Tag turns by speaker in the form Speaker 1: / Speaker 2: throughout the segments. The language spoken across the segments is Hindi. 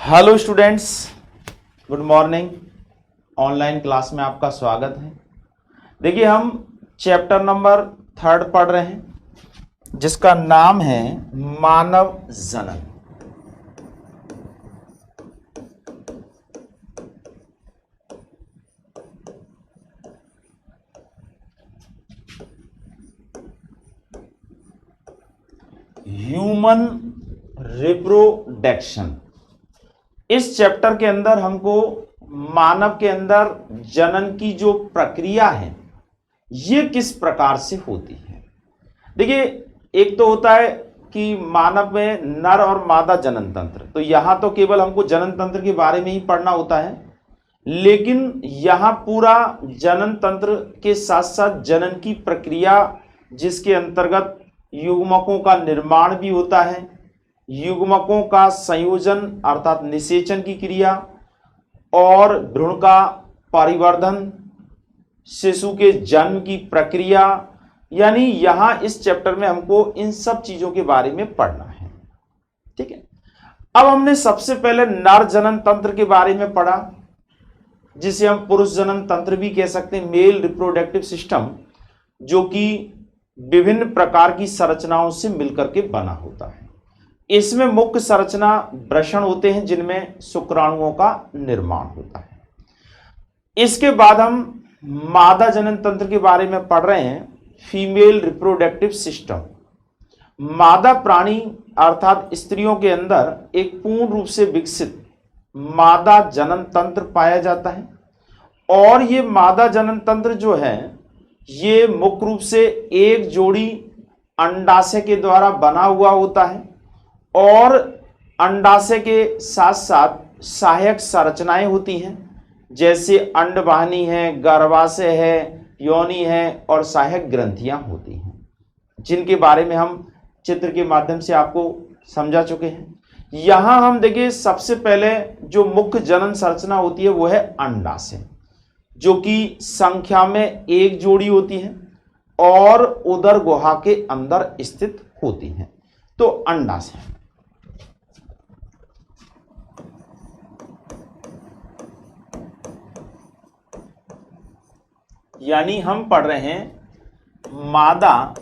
Speaker 1: Hello students, good morning. Online class में आपका स्वागत है। देखिए, हम चैप्टर नंबर 3 पढ़ रहे हैं जिसका नाम है मानव जनन। Human reproduction. इस चैप्टर के अंदर हमको मानव के अंदर जनन की जो प्रक्रिया है ये किस प्रकार से होती है। देखिए, एक तो होता है कि मानव में नर और मादा जनन तंत्र, तो यहां तो केवल हमको जनन तंत्र के बारे में ही पढ़ना होता है, लेकिन यहां पूरा जनन तंत्र के साथ साथ जनन की प्रक्रिया जिसके अंतर्गत युग्मकों का निर्माण भी होता है, युग्मकों का संयोजन अर्थात निषेचन की क्रिया और भ्रूण का परिवर्धन, शिशु के जन्म की प्रक्रिया, यानी यहां इस चैप्टर में हमको इन सब चीजों के बारे में पढ़ना है। ठीक है, अब हमने सबसे पहले नर जनन तंत्र के बारे में पढ़ा, जिसे हम पुरुष जनन तंत्र भी कह सकते हैं, मेल रिप्रोडक्टिव सिस्टम, जो कि विभिन्न प्रकार की संरचनाओं से मिलकर के बना होता है। इसमें मुख्य संरचना वृषण होते हैं जिनमें शुक्राणुओं का निर्माण होता है। इसके बाद हम मादा जनन तंत्र के बारे में पढ़ रहे हैं, फीमेल रिप्रोडक्टिव सिस्टम। मादा प्राणी अर्थात स्त्रियों के अंदर एक पूर्ण रूप से विकसित मादा जनन तंत्र पाया जाता है, और ये मादा जनन तंत्र जो है ये मुख्य रूप से एक जोड़ी अंडाशय के द्वारा बना हुआ होता है, और अंडाशय के साथ साथ सहायक संरचनाएं होती हैं, जैसे अंडवाहिनी है, गर्भाशय है, योनि है और सहायक ग्रंथियां होती हैं, जिनके बारे में हम चित्र के माध्यम से आपको समझा चुके हैं। यहां हम देखिए, सबसे पहले जो मुख्य जनन संरचना होती है वो है अंडाशय, जो कि संख्या में एक जोड़ी होती है और उदर गुहा के अंदर स्थित होती है। तो अंडाशय, यानी हम पढ़ रहे हैं मादा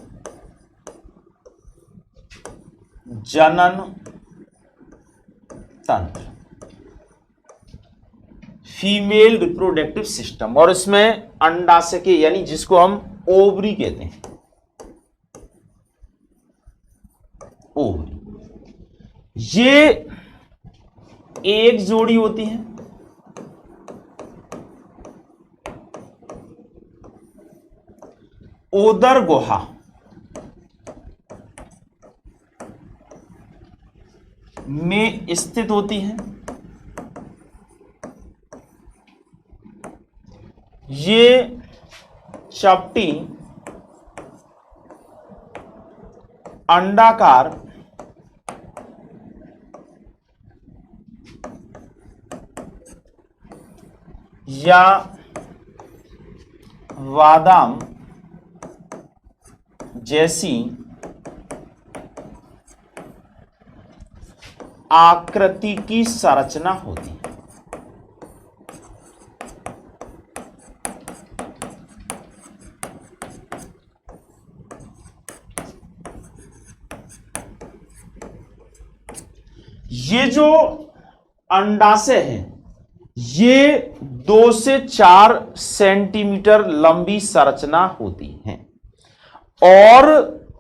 Speaker 1: जनन तंत्र, फीमेल रिप्रोडक्टिव सिस्टम, और इसमें अंडाशय के यानी जिसको हम ओवरी कहते हैं, ओवरी, ये एक जोड़ी होती है उदर गुहा में स्थित होती है। ये चपटी अंडाकार या बादाम जैसी आकृति की संरचना होती है। ये जो अंडाशय है ये 2 से 4 सेंटीमीटर लंबी संरचना होती है, और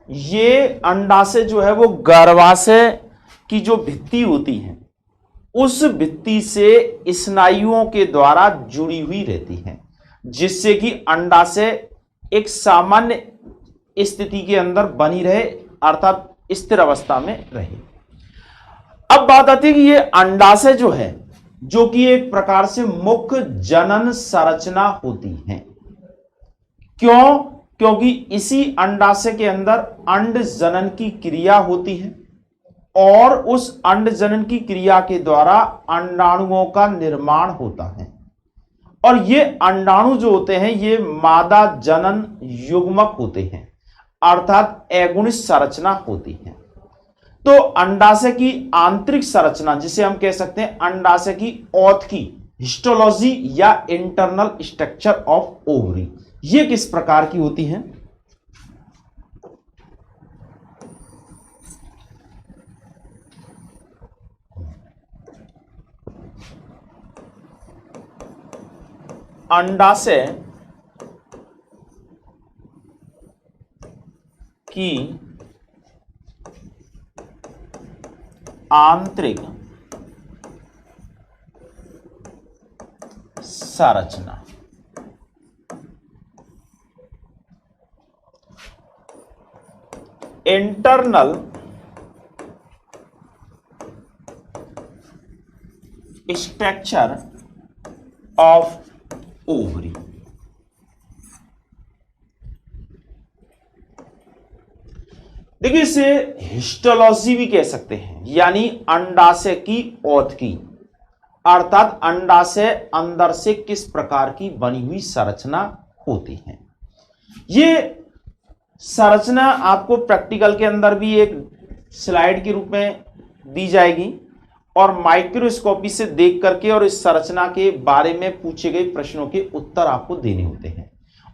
Speaker 1: ये अंडाशय जो है वो गर्भाशय की जो भित्ति होती है उस भित्ति से स्नायुओं के द्वारा जुड़ी हुई रहती है, जिससे कि अंडाशय एक सामान्य स्थिति के अंदर बनी रहे, अर्थात स्थिर अवस्था में रहे। अब बात आती है कि ये अंडाशय जो है, जो कि एक प्रकार से मुख्य जनन संरचना होती है। क्यों? क्योंकि इसी अंडाशय के अंदर अंड जनन की क्रिया होती है, और उस अंड जनन की क्रिया के द्वारा अंडाणुओं का निर्माण होता है, और ये अंडाणु जो होते हैं ये मादा जनन युग्मक होते हैं, अर्थात एगुणित संरचना होती है। तो अंडाशय की आंतरिक संरचना, जिसे हम कह सकते हैं अंडाशय की औध की हिस्टोलॉजी या इंटरनल स्ट्रक्चर ऑफ ओवरी, ये किस प्रकार की होती है? अंडाशय की आंतरिक संरचना, इंटरनल स्ट्रक्चर ऑफ ओवरी। देखिए इसे हिस्टोलॉजी भी कह सकते हैं, यानी अंडाशय की औध की, अर्थात अंडाशय अंदर से किस प्रकार की बनी हुई संरचना होती है। ये संरचना आपको प्रैक्टिकल के अंदर भी एक स्लाइड के रूप में दी जाएगी और माइक्रोस्कोपी से देख करके और इस संरचना के बारे में पूछे गए प्रश्नों के उत्तर आपको देने होते हैं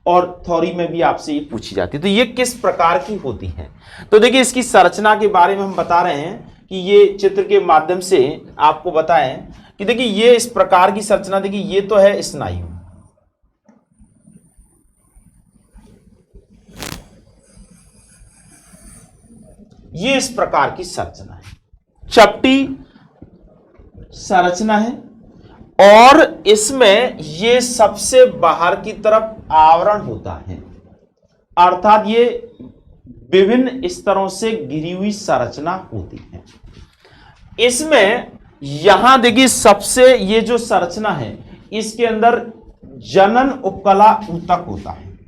Speaker 1: और थ्योरी में भी आपसे ये पूछी जाती है। तो ये किस प्रकार की होती है? तो देखिए इसकी संरचना के बारे में हम बता रहे हैं कि ये चित्र के माध्यम से आपको बताएं कि देखिए ये इस प्रकार की संरचना, देखिए ये तो है स्नायु, ये इस प्रकार की संरचना है, चपटी संरचना है और इसमें ये सबसे बाहर की तरफ आवरण होता है, अर्थात ये विभिन्न स्तरों से घिरी हुई संरचना होती है। इसमें यहां देखिए सबसे ये जो संरचना है इसके अंदर जनन उपकला ऊतक होता है,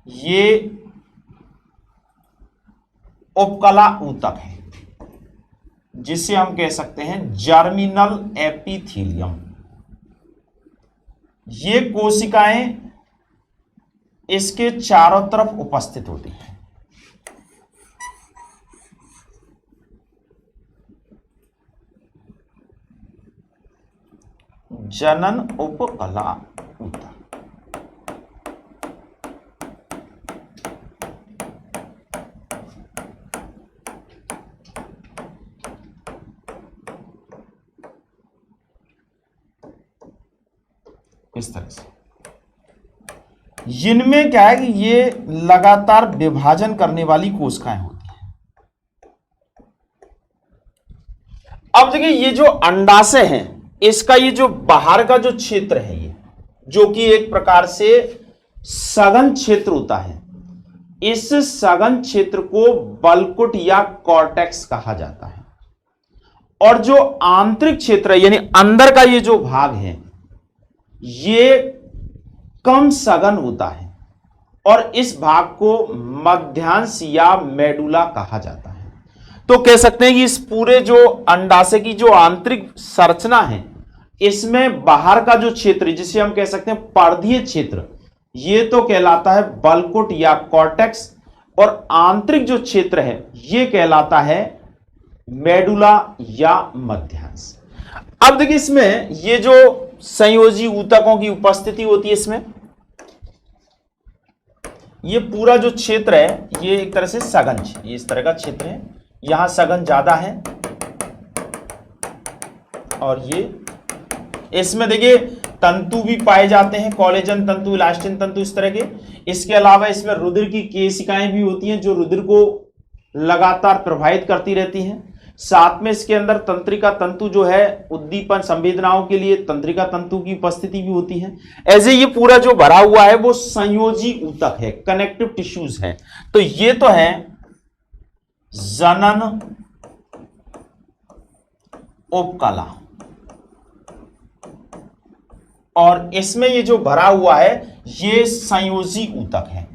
Speaker 1: ये उपकला ऊतक है जिसे हम कह सकते हैं जर्मिनल एपिथेलियम। ये कोशिकाएं इसके चारों तरफ उपस्थित होती हैं। जनन उपकला ऊतक। इस तरह से इनमें क्या है कि ये लगातार विभाजन करने वाली कोशिकाएं होती हैं। अब देखिए ये जो अंडाशय है इसका ये जो बाहर का जो क्षेत्र है, ये जो कि एक प्रकार से सघन क्षेत्र होता है, इस सघन क्षेत्र को बल्कुट या कॉर्टेक्स कहा जाता है। और जो आंतरिक क्षेत्र है यानी अंदर का ये जो भाग है ये कम सघन होता है और इस भाग को मध्यांश या मेडुला कहा जाता है। तो कह सकते हैं कि इस पूरे जो अंडाशय की जो आंतरिक संरचना है इसमें बाहर का जो क्षेत्र जिसे हम कह सकते हैं पर्दीय क्षेत्र, ये तो कहलाता है बल्कुट या कॉर्टेक्स और आंतरिक जो क्षेत्र है ये कहलाता है मेडुला या मध्यांश। अब देखिए इसमें ये जो संयोजी ऊतकों की उपस्थिति होती है, इसमें ये पूरा जो क्षेत्र है ये एक तरह से सघन, ये इस तरह का क्षेत्र है, यहां सघन ज्यादा है और ये इसमें देखिए तंतु भी पाए जाते हैं, कोलेजन तंतु, इलास्टिन तंतु, इस तरह के। इसके अलावा इसमें रुधिर की केशिकाएं भी होती हैं जो रुधिर को लगातार प्रभावित करती रहती हैं। साथ में इसके अंदर तंत्रिका तंतु जो है उद्दीपन संवेदनाओं के लिए तंत्रिका तंतु की उपस्थिति भी होती है। ऐसे ये पूरा जो भरा हुआ है वो संयोजी ऊतक है, कनेक्टिव टिश्यूज है। तो ये तो है जनन उपकला और इसमें ये जो भरा हुआ है ये संयोजी ऊतक है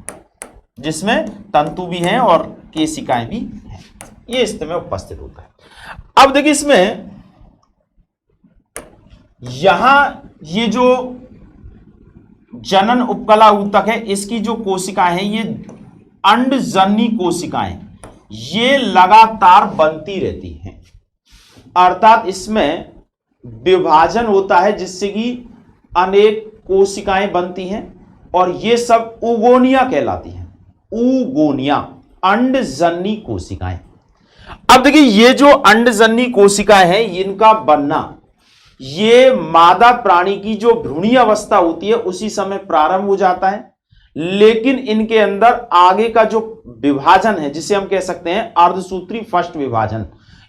Speaker 1: जिसमें तंतु भी हैं और केशिकाएं भी हैं, ये इसमें उपस्थित होता है। अब देखिए इसमें यहां ये जो जनन उपकला ऊतक है इसकी जो कोशिकाएं हैं ये अंडजननी कोशिकाएं ये लगातार बनती रहती हैं, अर्थात इसमें विभाजन होता है जिससे कि अनेक कोशिकाएं बनती हैं और ये सब उगोनिया कहलाती हैं। उगोनिया, अंडजन्य कोशिकाएं। अब देखिए ये जो अंडजन्य कोशिकाएं हैं इनका बनना ये मादा प्राणी की जो भ्रूणीय अवस्था होती है उसी समय प्रारंभ हो जाता है, लेकिन इनके अंदर आगे का जो विभाजन है जिसे हम कह सकते हैं अर्धसूत्री फर्स्ट विभाजन,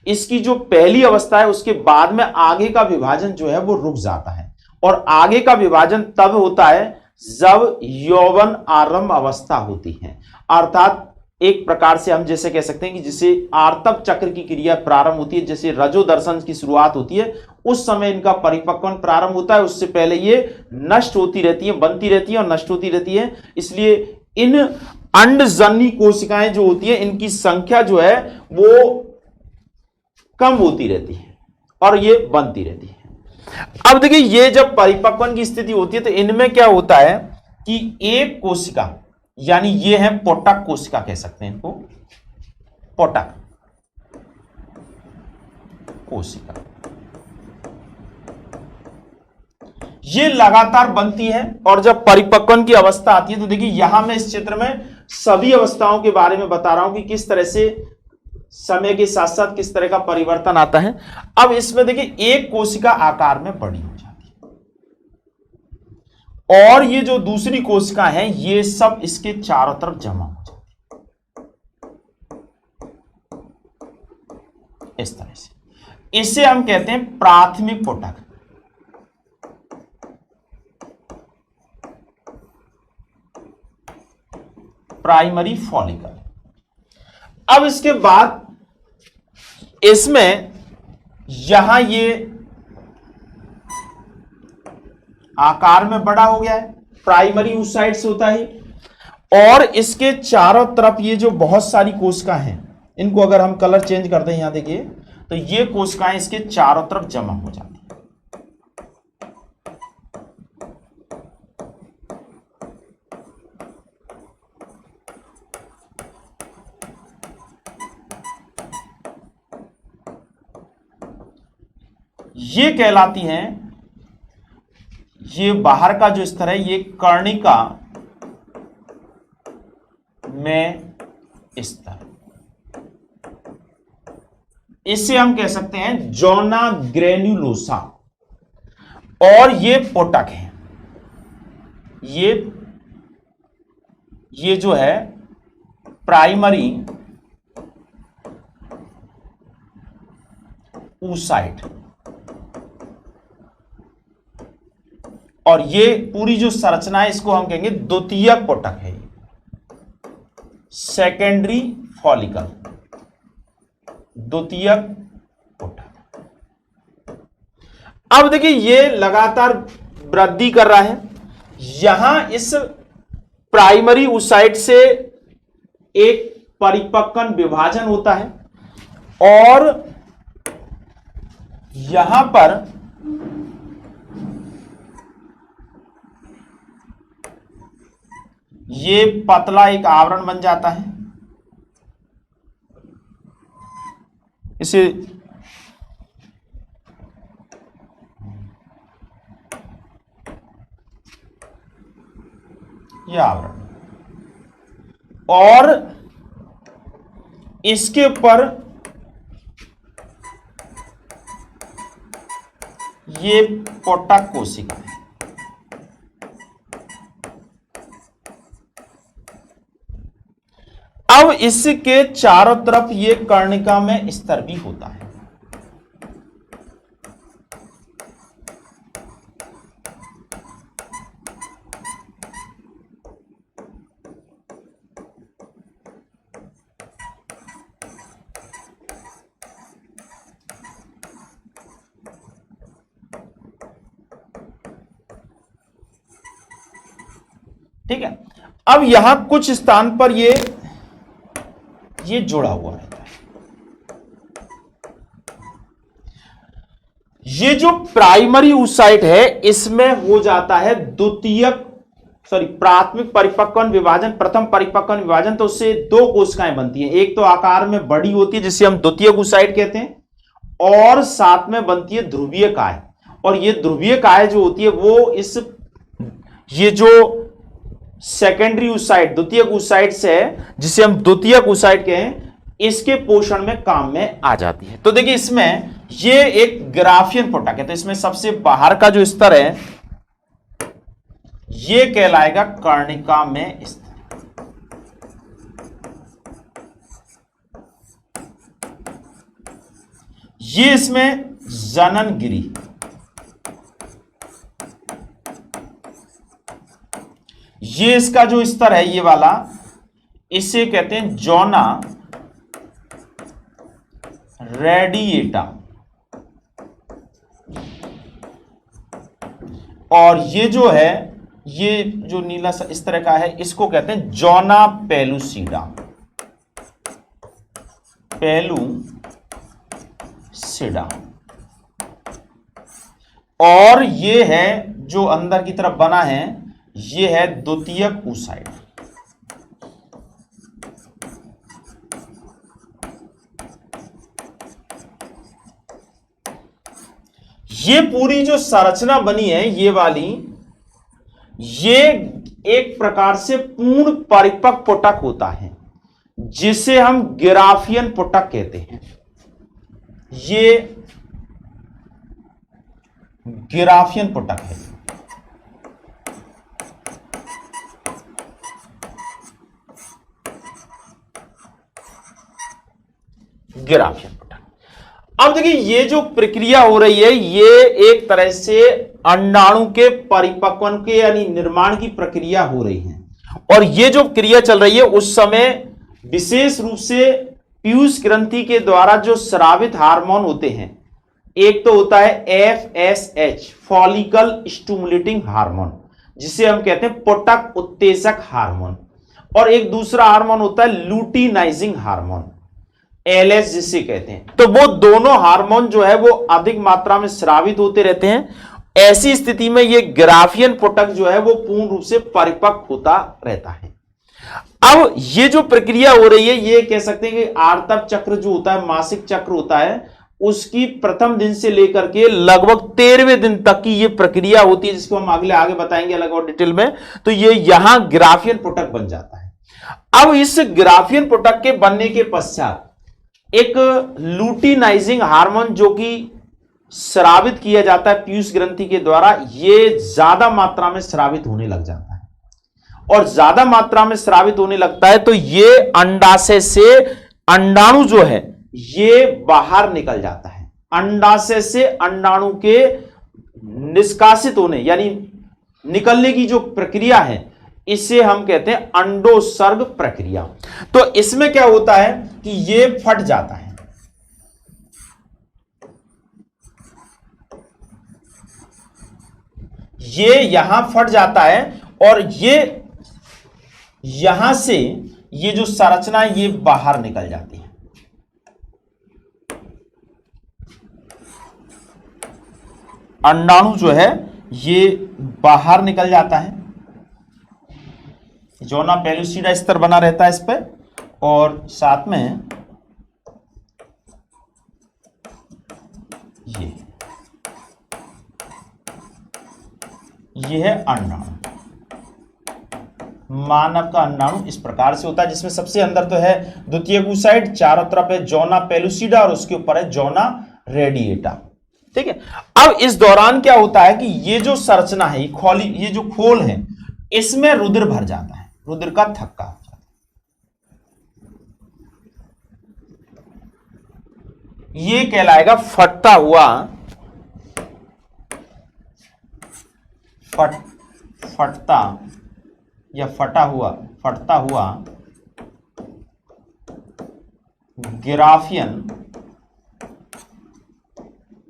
Speaker 1: इसकी जो पहली अवस्था है उसके बाद में आगे का विभाजन जो है वो रुक जाता है और आगे का विभाजन तब होता है जब यौवन आरंभ अवस्था होती है। अर्थात एक प्रकार से हम जैसे कह सकते हैं कि जिसे आर्तव चक्र की क्रिया प्रारंभ होती है, जैसे रजो दर्शन की शुरुआत होती है उस समय इनका परिपक्वन प्रारंभ होता है, उससे पहले ये नष्ट होती रहती है, बनती रहती है और नष्ट होती रहती है। इसलिए इन अंडजन्य कोशिकाएं जो होती है इनकी संख्या जो है वो कम होती रहती है और ये बनती रहती है। अब देखिए ये जब परिपक्वन की स्थिति होती है तो इनमें क्या होता है कि एक कोशिका, यानी ये है पोटक कोशिका कह सकते हैं इनको, पोटक कोशिका, ये लगातार बनती है और जब परिपक्वन की अवस्था आती है तो देखिए यहां मैं इस चित्र में सभी अवस्थाओं के बारे में बता रहा हूं कि किस तरह से समय के साथ साथ किस तरह का परिवर्तन आता है। अब इसमें देखिए एक कोशिका आकार में बड़ी हो जाती है और ये जो दूसरी कोशिका है ये सब इसके चारों तरफ जमा हो जाती है इस तरह से। इसे हम कहते हैं प्राथमिक पोटक, प्राइमरी फॉलिकल। अब इसके बाद इसमें यहां ये आकार में बड़ा हो गया है, प्राइमरी उस साइड से होता है और इसके चारों तरफ ये जो बहुत सारी कोशिकाएं हैं इनको अगर हम कलर चेंज कर दें यहां देखिए तो ये कोशिकाएं इसके चारों तरफ जमा हो जाती हैं। ये कहलाती हैं, ये बाहर का जो स्तर है ये कर्णिका में स्तर, इसे हम कह सकते हैं जोना ग्रेन्युलोसा और ये पोटक है। ये जो है प्राइमरी oocyte और ये पूरी जो संरचना है इसको हम कहेंगे द्वितीयक पोटक है, सेकेंडरी फॉलिकल, द्वितीयक पोटक। अब देखिए ये लगातार वृद्धि कर रहा है, यहां इस प्राइमरी oocyte से एक परिपक्वन विभाजन होता है और यहां पर ये पतला एक आवरण बन जाता है, इसे यह आवरण और इसके ऊपर ये पोटक कोशिका है। अब इसके चारों तरफ ये कर्णिका में स्तर भी होता है। ठीक है, अब यहां कुछ स्थान पर ये जुड़ा हुआ रहता है। ये जो प्राइमरी oocyte है इसमें हो जाता है द्वितीयक प्राथमिक परिपक्वन विभाजन, प्रथम परिपक्वन विभाजन, तो उससे दो कोशिकाएं बनती हैं। एक तो आकार में बड़ी होती है जिसे हम द्वितीयक oocyte कहते हैं, और साथ में बनती है ध्रुवीय काय। और ये ध्रुवीय काय जो होती है वो ये जो सेकेंडरी oocyte, द्वितीयक oocyte से है, जिसे हम द्वितीयक oocyte कहें, इसके पोषण में काम में आ जाती है। तो देखिए इसमें ये एक ग्राफियन पोटक है, तो इसमें सबसे बाहर का जो स्तर है ये कहलाएगा कर्णिका में स्तर। ये इसमें जननगिरी, ये इसका जो स्तर है ये वाला, इसे कहते हैं जोना रेडिएटा, और ये जो है, ये जो नीला सा इस तरह का है, इसको कहते हैं जोना पेलुसिडा, पेलुसिडा। और ये है जो अंदर की तरफ बना है, ये है द्वितीयक oocyte। ये पूरी जो संरचना बनी है ये वाली, ये एक प्रकार से पूर्ण परिपक्व पुटक होता है जिसे हम ग्राफियन पुटक कहते हैं। ये ग्राफियन पुटक है। ग्राफियन पुटक। अब देखिए ये जो प्रक्रिया हो रही है ये एक तरह से अंडाणु के परिपक्वन के यानी निर्माण की प्रक्रिया हो रही है। और ये जो क्रिया चल रही है उस समय विशेष रूप से पीयूष ग्रंथि के द्वारा जो स्रावित हार्मोन होते हैं, एक तो होता है FSH फॉलिकल स्टिमुलेटिंग हार्मोन, जिसे हम कहते हैं पुटक उत्तेजक हार्मोन, और एक दूसरा हार्मोन होता है लुटिनाइजिंग हार्मोन, LH जिसे कहते हैं। तो वो दोनों हार्मोन जो है वो अधिक मात्रा में स्रावित होते रहते हैं। ऐसी स्थिति में ये ग्राफियन पुटक जो है वो पूर्ण रूप से परिपक्व होता रहता है। अब ये जो प्रक्रिया हो रही है ये कह सकते हैं कि आर्तव चक्र जो होता है, मासिक चक्र होता है, उसकी प्रथम दिन से लेकर के लगभग 13वें दिन तक की ये प्रक्रिया होती है, जिसको हम आगे बताएंगे अलग और डिटेल में। तो ये यहां ग्राफियन पुटक बन जाता है। अब इस ग्राफियन पुटक के बनने के पश्चात एक लुटिनाइजिंग हार्मोन जो कि स्रावित किया जाता है पीयूष ग्रंथि के द्वारा, ये ज्यादा मात्रा में स्रावित होने लग जाता है। और ज्यादा मात्रा में स्रावित होने लगता है तो ये अंडाशय से अंडाणु जो है ये बाहर निकल जाता है। अंडाशय से अंडाणु के निष्कासित होने यानी निकलने की जो प्रक्रिया है इसे हम कहते हैं अंडोत्सर्ग प्रक्रिया। तो इसमें क्या होता है कि ये फट जाता है, ये यहां फट जाता है, और ये यहां से ये जो संरचना है ये बाहर निकल जाती है। अंडाणु जो है ये बाहर निकल जाता है, जोना पेलुसिडा स्तर बना रहता है इस पे, और साथ में ये है अंडाणु। मानव का अंडाणु इस प्रकार से होता है, जिसमें सबसे अंदर तो है द्वितीयक oocyte, चारों तरफ है जोना पेलुसिडा और उसके ऊपर है जोना रेडिएटा। ठीक है। अब इस दौरान क्या होता है कि ये जो संरचना है, ये जो खोल है, इसमें रुधिर भर जाता है, रुधिर का थक्का हो जाता है। ये कहलाएगा फटता हुआ ग्राफियन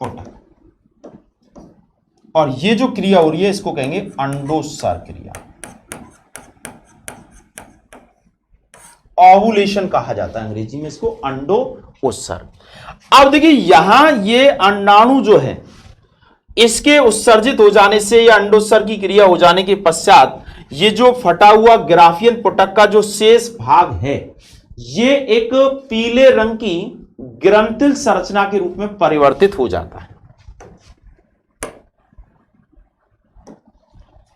Speaker 1: पुटक। और ये जो क्रिया हो रही है इसको कहेंगे अंडोत्सर्ग क्रिया, ओवुलेशन कहा जाता है अंग्रेजी में इसको, अंडोत्सर्ग। अब देखिए यहां ये अंडाणु जो है इसके उत्सर्जित हो जाने से या अंडोत्सर्ग की क्रिया हो जाने के पश्चात ये जो फटा हुआ ग्राफियन पुटक का जो शेष भाग है, ये एक पीले रंग की ग्रंथिल संरचना के रूप में परिवर्तित हो जाता है।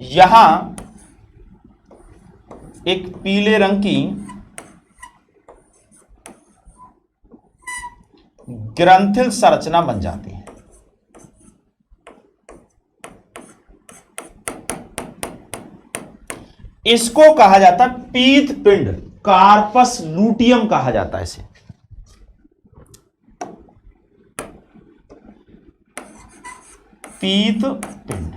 Speaker 1: यहां एक पीले रंग की ग्रंथिल संरचना बन जाती है। इसको कहा जाता है पीत पिंड, कार्पस लूटियम कहा जाता है इसे। पीत पिंड।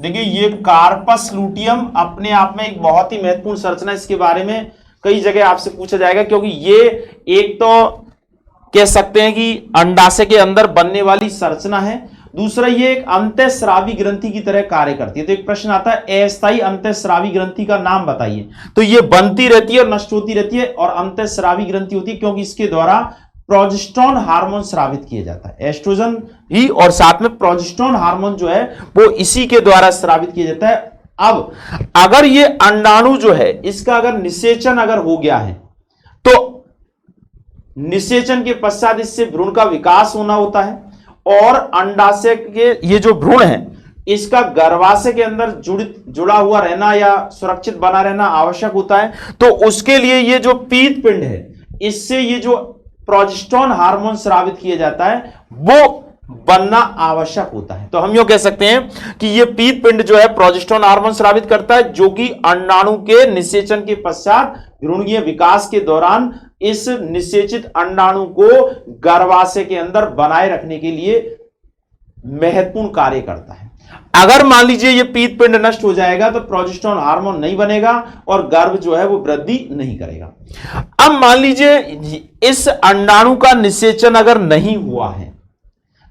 Speaker 1: देखिए ये कार्पस लूटियम अपने आप में एक बहुत ही महत्वपूर्ण संरचना, इसके बारे में कई जगह आपसे पूछा जाएगा, क्योंकि ये एक तो कह सकते हैं कि अंडाशय के अंदर बनने वाली संरचना है, दूसरा ये एक अंतःस्रावी ग्रंथि की तरह कार्य करती है। तो एक प्रश्न आता है अस्थायी अंतःस्रावी ग्रंथि का नाम बताइए, तो ये बनती रहती है और नष्ट होती रहती है, और अंतःस्रावी ग्रंथि होती है क्योंकि इसके द्वारा प्रोजेस्टेरोन हार्मोन स्रावित किया जाता है। एस्ट्रोजन ही और साथ में प्रोजेस्टेरोन हार्मोन जो है वो इसी के द्वारा स्रावित किया जाता है। अब अगर ये अंडाणु जो है इसका अगर निषेचन अगर हो गया है, तो निषेचन के पश्चात इससे भ्रूण का विकास होना होता है, और अंडाशय के ये जो भ्रूण है इसका गर्भाशय के अंदर जुड़ा हुआ रहना या सुरक्षित बना रहना आवश्यक होता है। तो उसके लिए ये जो पीत पिंड है, इससे ये जो प्रोजेस्टेरोन हार्मोन स्रावित किया जाता है वो बनना आवश्यक होता है। तो हम यूं कह सकते हैं कि ये पीत पिंड जो है प्रोजेस्टेरोन हार्मोन स्रावित करता है, जो कि अंडाणु के निषेचन के पश्चात भ्रूणीय विकास के दौरान इस निषेचित अंडाणु को गर्भाशय के अंदर बनाए रखने के लिए महत्वपूर्ण कार्य करता है। अगर मान लीजिए ये पीत पिंड नष्ट हो जाएगा तो प्रोजेस्टेरोन हार्मोन नहीं बनेगा और गर्भ जो है वो वृद्धि नहीं करेगा। अब मान लीजिए इस अंडाणु का निषेचन अगर नहीं हुआ है,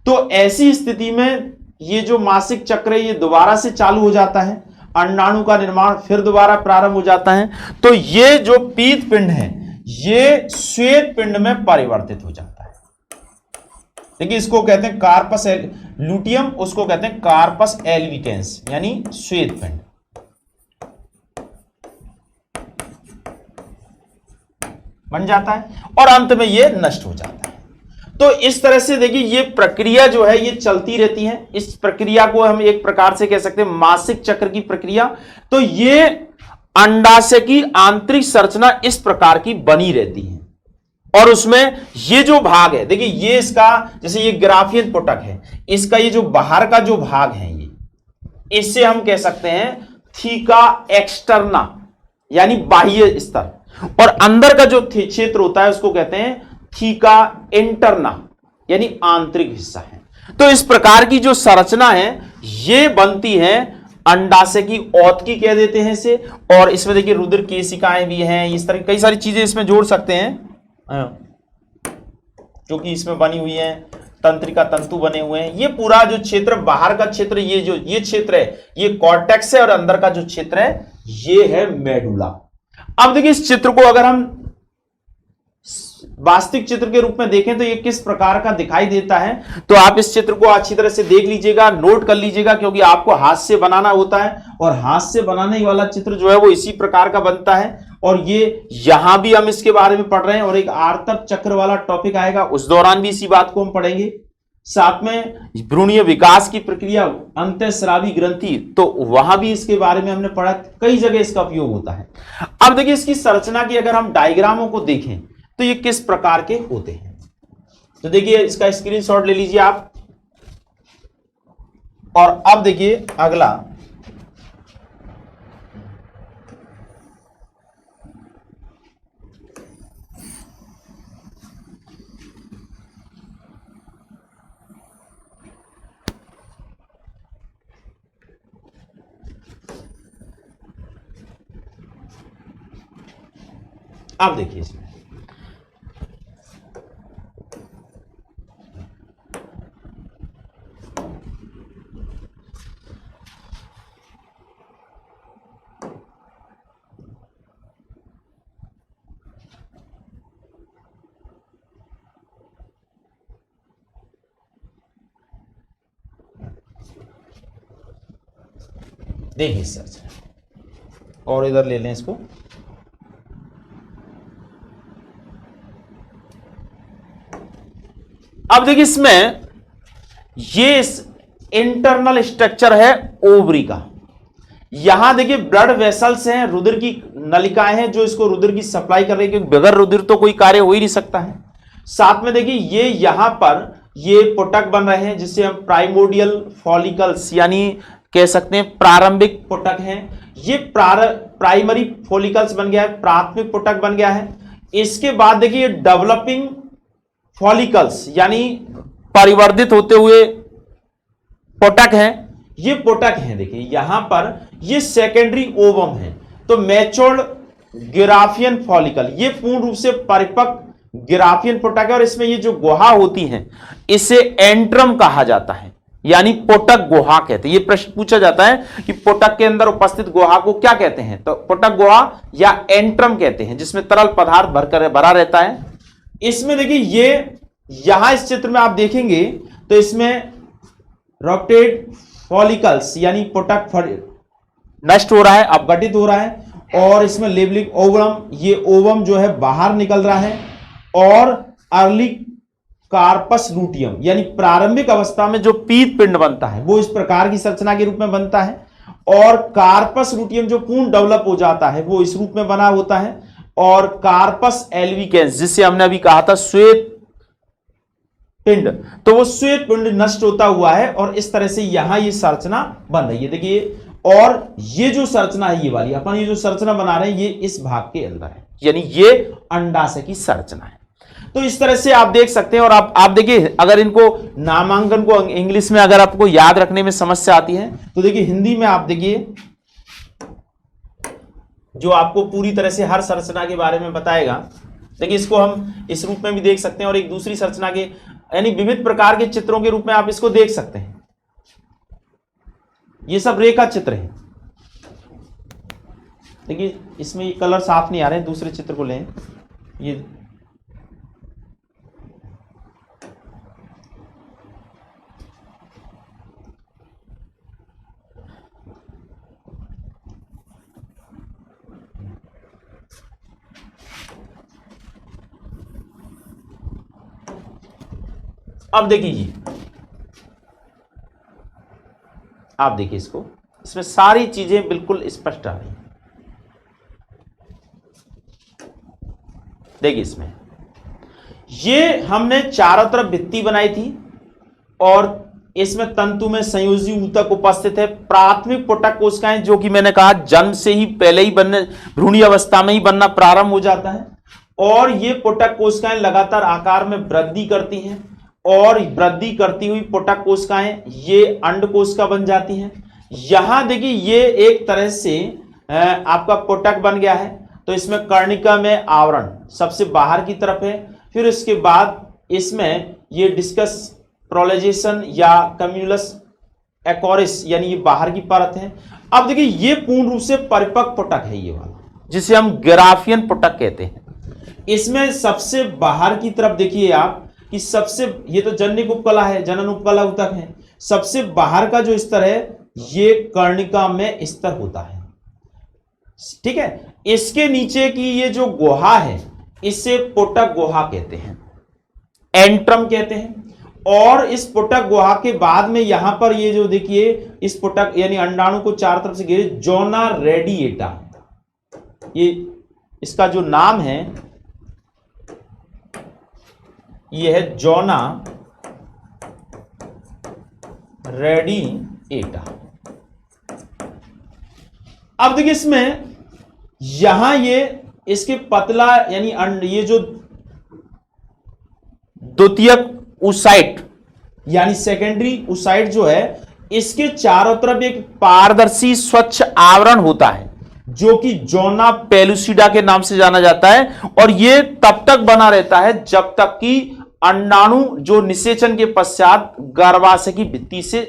Speaker 1: तो ऐसी स्थिति में ये जो मासिक चक्र है ये दोबारा से चालू हो जाता है, अंडाणु का निर्माण फिर दोबारा प्रारंभ हो जाता है। तो ये जो पीत पिंड है ये श्वेत पिंड में परिवर्तित हो जाता है। देखिए इसको कहते हैं कार्पस लूटियम, उसको कहते हैं कार्पस एल्विकेंस यानी श्वेत पिंड। बन जाता है और अंत में ये नष्ट हो जाता है। तो इस तरह से देखिए ये प्रक्रिया जो है ये चलती रहती है। इस प्रक्रिया को हम एक प्रकार से कह सकते हैं मासिक चक्र की प्रक्रिया। तो ये अंडाशय की आंतरिक संरचना इस प्रकार की बनी रहती है, और उसमें ये जो भाग है, देखिए ये इसका जैसे ये ग्राफियन पुटक है, इसका ये जो बाहर का जो भाग है ये, इससे हम कह सकते हैं थीका एक्सटर्ना यानी बाह्य स्तर, और अंदर का जो क्षेत्र होता है उसको कहते हैं थीका इंटरना यानी आंतरिक हिस्सा है। तो इस प्रकार की जो संरचना है ये बनती है अंडाशय की औतकी कह देते हैं इसे। और इसमें देखिए रुधिर केशिकाएं भी हैं, इस तरह कई सारी चीजें इसमें जोड़ सकते हैं जो कि इसमें बनी हुई है, तंत्रिका तंतु बने हुए हैं। ये पूरा जो क्षेत्र बाहर का क्षेत्र, ये जो ये क्षेत्र है ये कॉर्टेक्स है, और अंदर का जो क्षेत्र है ये है मेडुला। अब देखिए इस चित्र को अगर हम वास्तविक चित्र के रूप में देखें तो ये किस प्रकार का दिखाई देता है, तो आप इस चित्र को अच्छी तरह से देख लीजिएगा, नोट कर लीजिएगा, क्योंकि आपको हाथ से बनाना होता है और हाथ से बनाने वाला चित्र जो है वो इसी प्रकार का बनता है। और ये यहां भी हम इसके बारे में पढ़ रहे हैं, और एक आर्तक चक्र वाला टॉपिक आएगा उस दौरान भी इसी बात को हम पढ़ेंगे। साथ में भ्रूणीय विकास की प्रक्रिया, अंतःस्रावी ग्रंथि, तो वहां भी इसके बारे में हमने पढ़ा, कई जगह इसका उपयोग होता है। अब देखिए इसकी संरचना की अगर हम डायग्रामों को देखें तो ये किस प्रकार के होते हैं, तो देखिए इसका स्क्रीनशॉट ले लीजिए आप। और अब देखिए अगला, अब देखिए इसमें देखिए संरचना, और इधर ले लें इसको। अब देखिए इसमें ये इंटरनल स्ट्रक्चर है ओवरी का। यहां देखिए ब्लड वेसल्स हैं, रुधिर की नलिकाएं हैं जो इसको रुधिर की सप्लाई कर रही है, क्योंकि बगैर रुधिर तो कोई कार्य हो ही नहीं सकता है। साथ में देखिए ये यहां पर ये पुटक बन रहे हैं जिससे हम प्राइमोडियल फॉलिकल्स यानी कह सकते हैं प्रारंभिक पुटक हैं। ये प्राइमरी फॉलिकल्स बन गया है, प्राथमिक पुटक बन गया है। इसके बाद देखिए डेवलपिंग फॉलिकल्स यानी परिवर्धित होते हुए पुटक हैं। ये पुटक हैं, देखिए यहां पर ये सेकेंडरी ओवम है। तो मैच्योर्ड गिराफियन फॉलिकल, ये पूर्ण रूप से परिपक्व गिराफियन पुटक है, और इसमें ये जो गुहा होती है इसे एंट्रम कहा जाता है, यानी पुटक गुहा कहते हैं। ये प्रश्न पूछा जाता है कि पुटक के अंदर उपस्थित गुहा को क्या कहते हैं, तो पुटक गुहा या एंट्रम कहते हैं, जिसमें तरल पदार्थ भरा रहता है। इसमें देखिए ये यहां इस चित्र में आप देखेंगे तो इसमें रोटेट फॉलिकल्स यानी पुटक नष्ट हो रहा है, अपघटित हो रहा है, और इसमें लेबलिंग ओवम, ये ओवम जो है बाहर निकल रहा है, और अर्ली कार्पस लूटियम यानी प्रारंभिक अवस्था में जो पीत पिंड बनता है वो इस प्रकार की संरचना के रूप में बनता है, और कार्पस लूटियम जो पूर्ण डेवलप हो जाता है वो इस रूप में बना होता है, और कार्पस एल्विकेंस जिसे हमने अभी कहा था श्वेत पिंड, तो वो श्वेत पिंड नष्ट होता हुआ है, और इस तरह से यहां ये संरचना बन रही है। देखिए, और ये जो संरचना है ये वाली, अपन ये जो संरचना बना रहे हैं ये इस भाग के अंदर है, यानी ये अंडाशय की संरचना है। तो इस तरह से आप देख सकते हैं। और आप देखिए, अगर इनको नामांकन को इंग्लिश में अगर आपको याद रखने में समस्या आती है तो देखिए हिंदी में आप देखिए जो आपको पूरी तरह से हर संरचना के बारे में बताएगा। देखिए इसको हम इस रूप में भी देख सकते हैं, और एक दूसरी संरचना के यानी विविध प्रकार के चित्रों के रूप में आप इसको देख सकते हैं। ये सब रेखा चित्र है। देखिए इसमें ये कलर साफ नहीं आ रहे हैं, दूसरे चित्र को लें। ये अब देखिए, आप देखिए इसको, इसमें सारी चीजें बिल्कुल स्पष्ट आ रही हैं। देखिए इसमें ये हमने चारों तरफ भित्ति बनाई थी, और इसमें तंतु में संयोजी ऊतक उपस्थित है। प्राथमिक पुटक कोशिकाएं जो कि मैंने कहा जन्म से ही पहले ही बनने, भ्रूणी अवस्था में ही बनना प्रारंभ हो जाता है, और ये पुटक कोशिकाएं लगातार आकार में वृद्धि करती हैं, और वृद्धि करती हुई पुटक कोशिकाएं ये अंड कोशिका बन जाती हैं। यहां देखिए ये एक तरह से आपका पुटक बन गया है, तो इसमें कर्णिका में आवरण सबसे बाहर की तरफ है। फिर इसके बाद इसमें ये डिस्कस प्रोलेजेशन या कम्युलस एक्वोरिस यानी ये बाहर की परत है। अब देखिए ये पूर्ण रूप से परिपक्व पुटक है, ये वाला जिसे हम ग्राफियन पुटक कहते हैं। इसमें सबसे बाहर की तरफ देखिए आप कि सबसे, ये तो जनिक उपकला है, जनन उपकला ऊतक है, सबसे बाहर का जो स्तर है ये कर्णिका में स्तर होता है, ठीक है। इसके नीचे की ये जो गुहा है इसे पुटक गुहा कहते हैं, एंट्रम कहते हैं। और इस पुटक गुहा के बाद में यहां पर ये जो देखिए इस पुटक यानी अंडाणु को चारों तरफ से घेरे जोना रेडिएटा, ये इसका जो नाम है ये है जोना रेडिएटा। अब देखिए इसमें यहां ये इसके पतला यानी ये जो द्वितीयक ऊसाइट यानी सेकेंडरी ऊसाइट जो है इसके चारों तरफ एक पारदर्शी स्वच्छ आवरण होता है जो कि जोना पेलुसिडा के नाम से जाना जाता है, और ये तब तक बना रहता है जब तक कि अंडाणु जो निषेचन के पश्चात गर्भाशय की भित्ति से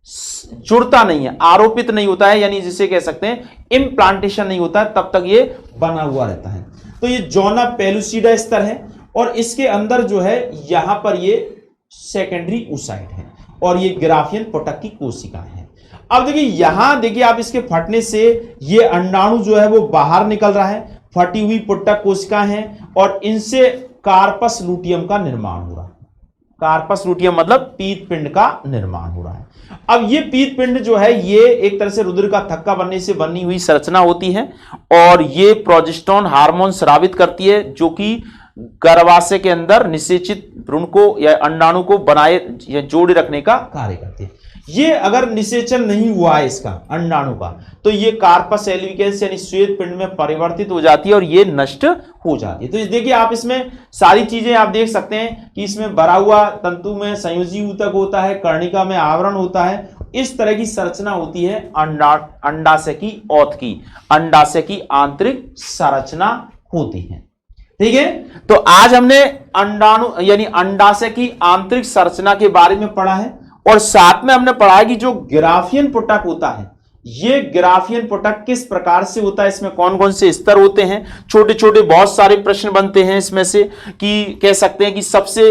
Speaker 1: जुड़ता नहीं है, आरोपित नहीं होता है, यानी जिसे कह सकते हैं इम्प्लांटेशन नहीं होता है, तब तक ये बना हुआ रहता है। तो ये जोना पेलुसिडा स्तर है, और इसके अंदर जो है यहां पर ये सेकेंडरी ऊसाइट है, और ये ग्राफियन पुटक की कोशिकाएं हैं। अब देखिए यहां देखिए आप इसके फटने से ये अंडाणु जो है वो बाहर निकल रहा है, फटी हुई पुट्टक कोशिकाएं हैं और इनसे कार्पस लूटियम का निर्माण हो रहा है। कार्पस लूटियम मतलब पीत पिंड का निर्माण हो रहा है। अब ये पीत पिंड जो है ये एक तरह से रुधिर का थक्का बनने से बनी हुई संरचना होती है और ये प्रोजेस्टेरोन हार्मोन स्रावित करती है जो कि गर्भाशय के अंदर निषेचित भ्रूण को या अंडाणु को बनाए या जोड़े रखने का कार्य करती है। ये अगर निषेचन नहीं हुआ है इसका अंडाणु का तो ये कार्पस एल्विकेंस यानी श्वेत पिंड में परिवर्तित हो जाती है और ये नष्ट हो जाती है। तो देखिए आप इसमें सारी चीजें आप देख सकते हैं कि इसमें भरा हुआ तंतु में संयोजी ऊतक होता है, कर्णिका में आवरण होता है, इस तरह की संरचना होती है अंडाशय की औत की, अंडाशय की आंतरिक संरचना होती है। ठीक है, तो आज हमने अंडाणु यानी अंडाशय की आंतरिक संरचना के बारे में पढ़ा है और साथ में हमने पढ़ा है कि जो ग्राफियन पुटक होता है ये ग्राफियन पुटक किस प्रकार से होता है, इसमें कौन कौन से स्तर होते हैं, छोटे छोटे बहुत सारे प्रश्न बनते हैं इसमें से कि कह सकते हैं कि सबसे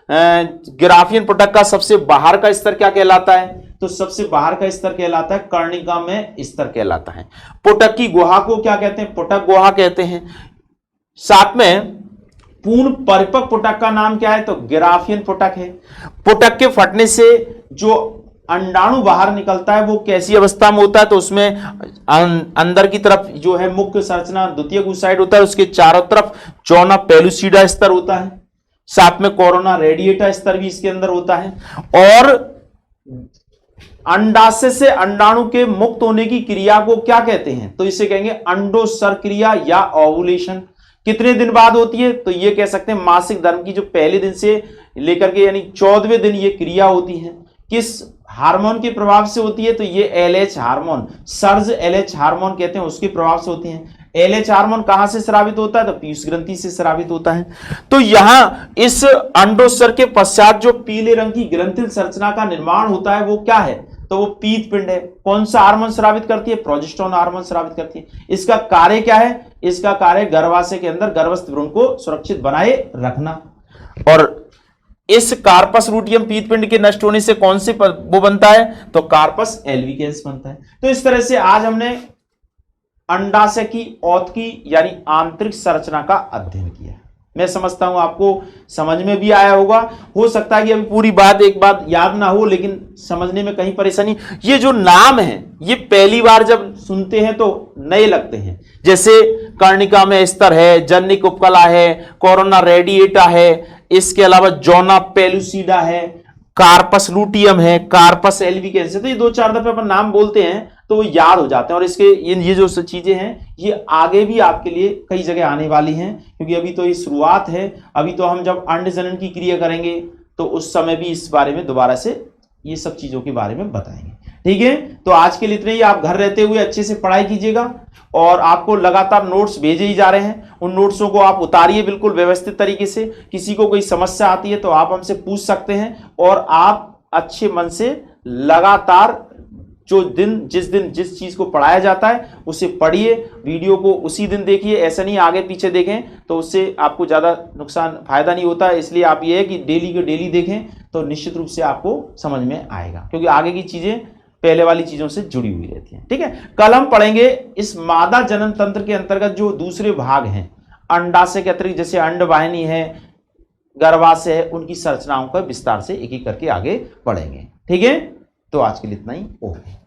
Speaker 1: ग्राफियन पुटक का सबसे बाहर का स्तर क्या कहलाता है, तो सबसे बाहर का स्तर कहलाता है कर्णिका में स्तर कहलाता है। पुटक की गुहा को क्या कहते हैं, पुटक गुहा कहते हैं। साथ में पूर्ण परिपक्व पुटक का नाम क्या है, तो ग्राफियन पुटक है। पुटक के फटने से जो अंडाणु बाहर निकलता है वो कैसी अवस्था में होता है, तो उसमें अंदर की तरफ जो है मुख्य संरचना द्वितीयक oocyte होता है, उसके चारों तरफ चौना पेलुसिडा स्तर होता है, साथ में कोरोना रेडिएटा स्तर भी इसके अंदर होता है। और अंडाशय से अंडाणु के मुक्त होने की क्रिया को क्या कहते हैं, तो इसे कहेंगे अंडोत्सर्ग क्रिया या ओवुलेशन। कितने दिन बाद होती है, तो ये कह सकते हैं मासिक धर्म की जो पहले दिन से लेकर के यानी 14वें दिन ये क्रिया होती है। किस हार्मोन के प्रभाव से होती है, तो ये LH hormone, surge LH hormone कहते हैं, उसके प्रभाव से होती है। एलएच हार्मोन कहां से स्रावित होता है, तो पीयूष ग्रंथि से स्रावित होता है। तो यहां इस अंडोत्सर्ग के पश्चात जो पीले रंग की ग्रंथिल संरचना का निर्माण होता है वो क्या है, तो वो पीत पिंड है। कौन सा हार्मोन स्रावित करती है, प्रोजेस्टेरोन हार्मोन स्रावित करती है। इसका कार्य क्या है, इसका कार्य गर्भाशय के अंदर गर्भस्थ भ्रूण को सुरक्षित बनाए रखना। और इस कार्पस लूटियम पीत पिंड के नष्ट होने से कौन से वो बनता है, तो कार्पस एल्विकेंस बनता है। तो इस तरह से आज हमने अंडाशय की औत की यानी आंतरिक संरचना का अध्ययन किया। मैं समझता हूं आपको समझ में भी आया होगा। हो सकता है कि अभी पूरी बात एक बात याद ना हो, लेकिन समझने में कहीं परेशानी। ये जो नाम है ये पहली बार जब सुनते हैं तो नए लगते हैं, जैसे कर्णिका में स्तर है, जन्निक उपकला है, कोरोना रेडिएटा है, इसके अलावा जोना पेलुसिडा है, कार्पस लूटियम है, कार्पस एल्विकेंस है। तो ये दो चार दफे अपन नाम बोलते हैं तो वो याद हो जाते हैं और इसके ये जो चीजें हैं ये आगे भी आपके लिए कई जगह आने वाली हैं, क्योंकि अभी तो ये शुरुआत है। अभी तो हम जब अंड जनन की क्रिया करेंगे तो उस समय भी इस बारे में दोबारा से ये सब चीजों के बारे में बताएंगे। ठीक है, तो आज के लिए इतने ही। आप घर रहते हुए अच्छे से पढ़ाई कीजिएगा और आपको लगातार नोट्स भेजे ही जा रहे हैं। उन नोट्सों को आप उतारिए बिल्कुल व्यवस्थित तरीके से। किसी को कोई समस्या आती है तो आप हमसे पूछ सकते हैं और आप अच्छे मन से लगातार जिस दिन जिस चीज को पढ़ाया जाता है उसे पढ़िए, वीडियो को उसी दिन देखिए। ऐसा नहीं आगे पीछे देखें तो उससे आपको ज्यादा नुकसान फायदा नहीं होता है। इसलिए आप ये है कि डेली के डेली देखें तो निश्चित रूप से आपको समझ में आएगा, क्योंकि आगे की चीजें पहले वाली चीजों से जुड़ी हुई रहती हैं। ठीक है, कल हम पढ़ेंगे इस मादा जनन तंत्र के अंतर्गत जो दूसरे भाग हैं अंडाशय के अतिरिक्त, जैसे अंडवाहिनी है, गर्भाशय है, उनकी संरचनाओं का विस्तार से एक एक करके आगे पढ़ेंगे। ठीक है, तो आज के लिए इतना ही। ओके।